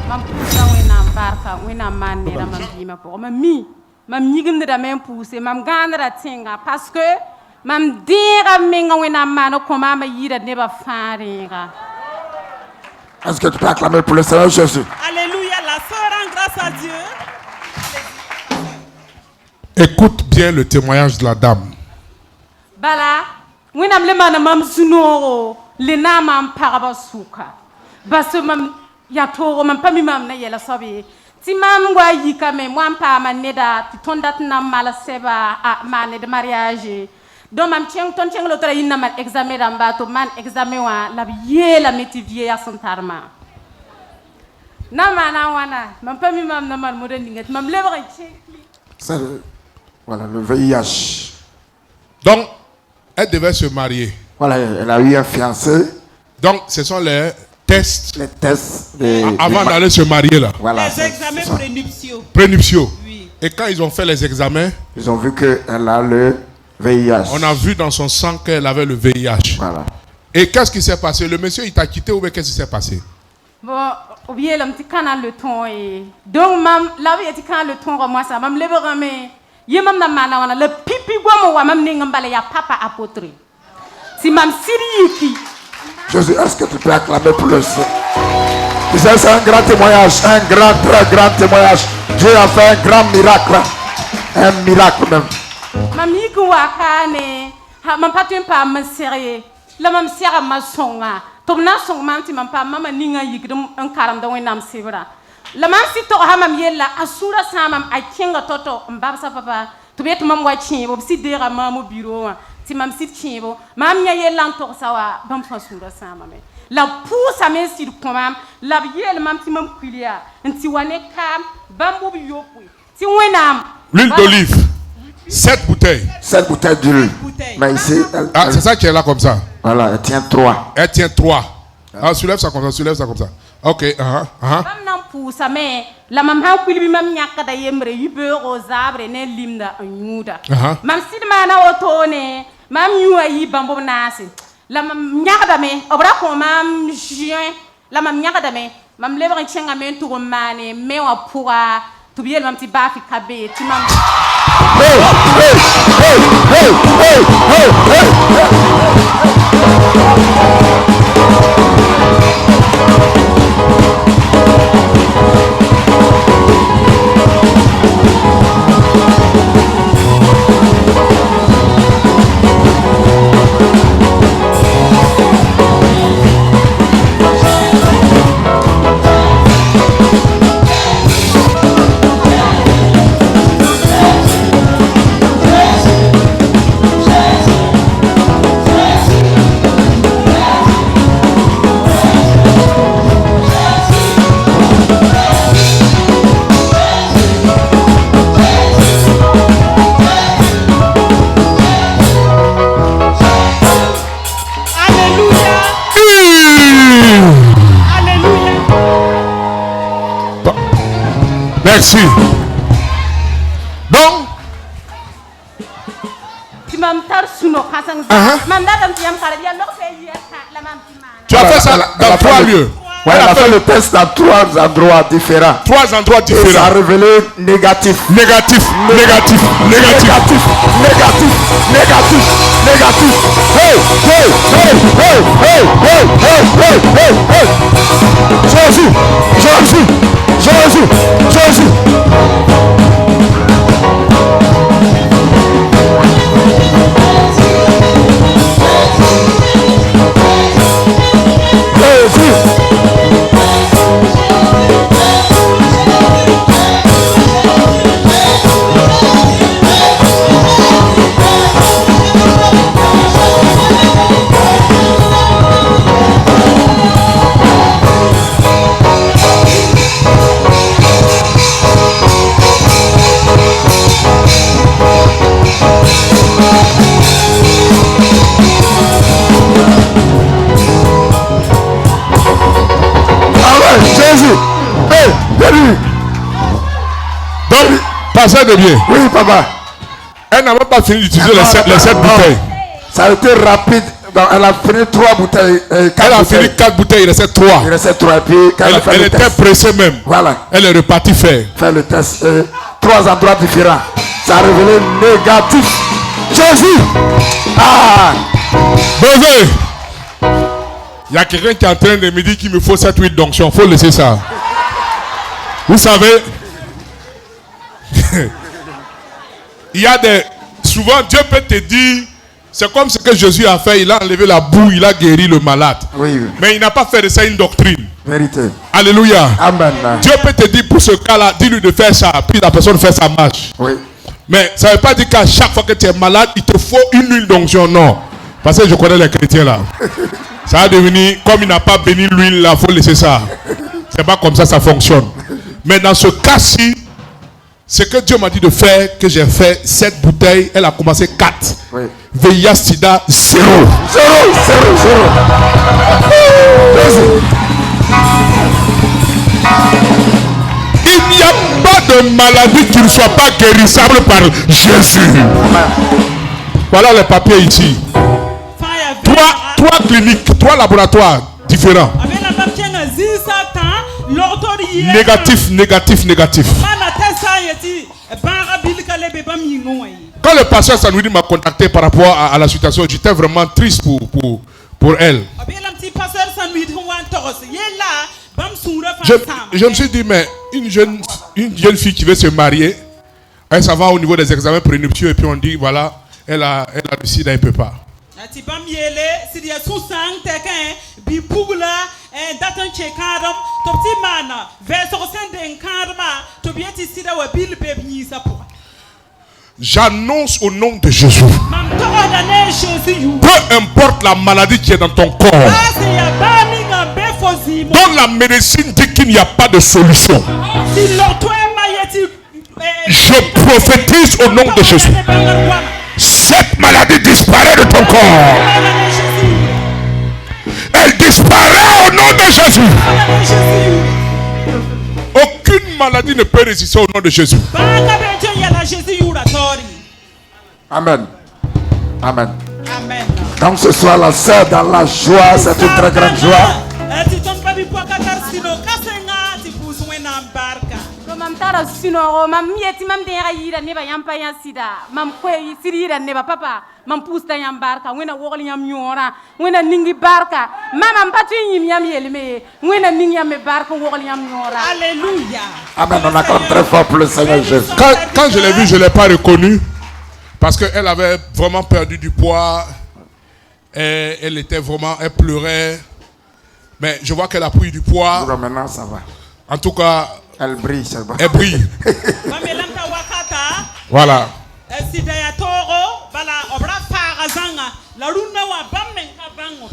mam pousa wẽnnaam barka wẽnnaam maan neera mam biimã pʋgẽ mam yigimdame n pʋʋse mam gãandra tẽnga parce que mam dẽega menga wẽnnaam maan kõ maama yɩɩda nebã fãa rẽega. Est-ce que tu peux acclamer pour le Seigneur Jésus? Alléluia, la sœur rend grâce à Dieu. Écoute bien le témoignage de la dame. Bala, wẽnnaam le maana mam zu-noogo le na mam pagba sʋka bas mam ya toogo mam pa mi mam na yɛla soab ye tɩ mam wa yikame wãn paama neda tɩ tõnd dat n na n mal sɛba maan ned mariage donc mam tõnd kẽng lotra yĩnna maan examen rãmba tɩ b maan examen wã la b yeelame tɩ vie yaa sẽn tar maam na maana wãna mam pa mi mam na maan moda ninga tɩ mam lebg n kẽ Voilà, le VIH. Donc, elle devait se marier. Voilà, elle a eu un fiancé. Donc, ce sont les tests. Les tests. Avant d'aller se marier là. Voilà, les examens prénuptiaux. Prénuptiaux. Oui. Et quand ils ont fait les examens, ils ont vu qu'elle a le VIH. On a vu dans son sang qu'elle avait le VIH. Voilà. Et qu'est-ce qui s'est passé? Le monsieur, il t'a quitté ou bien qu'est-ce qui s'est passé? Bon, oubliez l'homme qui canal le ton et donc mam là où il y a le ton moi ça mam lebe ramé ye mam na mana wana le pipi gomo wa mam ninga mbale ya papa apôtre si mam siriki. Jésus, est-ce que tu peux acclamer pour le Seigneur? C'est un grand témoignage, un grand, très grand témoignage. Dieu a fait un grand miracle, un miracle même. Mam yiku wa kane ha mam patun pa mam sérieux la mam sera ma songa tom na song mam ti mam pa mama ninga yigdum un karam da wenam sibra la mam si to ha mam yella asura samam a kinga toto mbab sa papa to bet mam wa chibo si dera mam bureau ti mam si chibo mam nya yella to sawa bam fa sura samam la pousa men si ko mam la yel mam ti mam kulia nti wane kam bambu yopu ti wenam l'huile d'olive 7 bouteilles. 7 bouteilles d'huile. Mais ici, c'est ça qui est là comme ça. Voilà, elle tient 3. Elle tient 3. Ah, soulève ça comme ça, soulève ça comme ça. Ok, Mam nan pousa mais la mam ha kwili bi mam nyaka da yemre yube rozabre ne limda anyuda. Mam sidma na otone, mam yuwa yi bambo nasi. La mam nyaka da me, obra ko mam juin, la mam nyaka da me, mam lebre chenga men to mane me wa pourra to biel mam ti bafi kabe ti mam. Hey, hey, hey, hey, hey, hey, Merci. Donc, tu as fait ça dans 3 lieux. Ouais, elle a fait le test dans 3 endroits différents. 3 endroits différents. Et ça a révélé négatif. Négatif, négatif, négatif, négatif, négatif, négatif. Hey, hey, hey, hey, hey, hey, hey, hey, hey, hey. Jésus, Jésus, Jésus, Jésus. Donc, passez de bien. Oui, papa. Elle n'a même pas fini d'utiliser les 7 bouteilles. Ça a été rapide. Donc elle a fini 3 bouteilles. Elle a fini 4 bouteilles, il restait 3. Il restait 3 et puis quand Elle était pressée même. Voilà. Elle est repartie faire. Faire le test. 3 endroits différents. Ça a révélé négatif. Jésus. Ah. Bébé. Il y a quelqu'un qui est en train de me dire qu'il me faut cette huile d'onction. Il faut laisser ça. Vous savez, il y a des... Souvent, Dieu peut te dire, c'est comme ce que Jésus a fait. Il a enlevé la boue, il a guéri le malade. Oui. Mais il n'a pas fait de ça une doctrine. Vérité. Alléluia. Amen. Dieu peut te dire, pour ce cas-là, dis-lui de faire ça. Puis la personne fait sa marche. Oui. Mais ça ne veut pas dire qu'à chaque fois que tu es malade, il te faut une huile d'onction. Non. Parce que je connais les chrétiens là. Ça va devenir, comme il n'a pas béni l'huile là, il faut laisser ça. C'est pas comme ça fonctionne. Mais dans ce cas-ci, ce que Dieu m'a dit de faire, que j'ai fait 7 bouteilles, elle a commencé 4. Oui. VIH sida 0. 0. Il n'y a pas de maladie qui ne soit pas guérissable par Jésus. Voilà les papiers ici. 3 cliniques, 3 laboratoires différents. Négatif. Quand le pasteur Sanoudi m'a contacté par rapport à la situation, j'étais vraiment triste pour elle. Je me suis dit, mais une jeune fille qui veut se marier, elle s'en va au niveau des examens prénuptiaux et puis on dit, voilà, elle a le sida, elle ne peut pas. J'annonce au nom de Jésus. Peu importe la maladie qui est dans ton corps, dont la médecine dit qu'il n'y a pas de solution, je prophétise au nom de Jésus. Cette maladie disparaît de ton corps. Elle disparaît au nom de Jésus. Aucune maladie ne peut résister au nom de Jésus. Amen. Amen. Donc ce soir, la sœur dans la joie, c'est une très grande joie. Tara sino mam mieti mam de yira ne ba yampa ya sida mam ko sirira ne ba papa mam pusta yam barka ngena wogol yam nyora ngena ningi barka mama mpatu yim yam yelme ngena ningi yam barka wogol yam nyora. Alléluia. Amen. On accorde très fort pour le Seigneur Jésus. Quand je l'ai vue, je ne l'ai pas reconnue parce qu'elle avait vraiment perdu du poids. Et elle pleurait. Mais je vois qu'elle a pris du poids. Maintenant, ça va. En tout cas, elle brille, c'est bon. Elle brille. Voilà.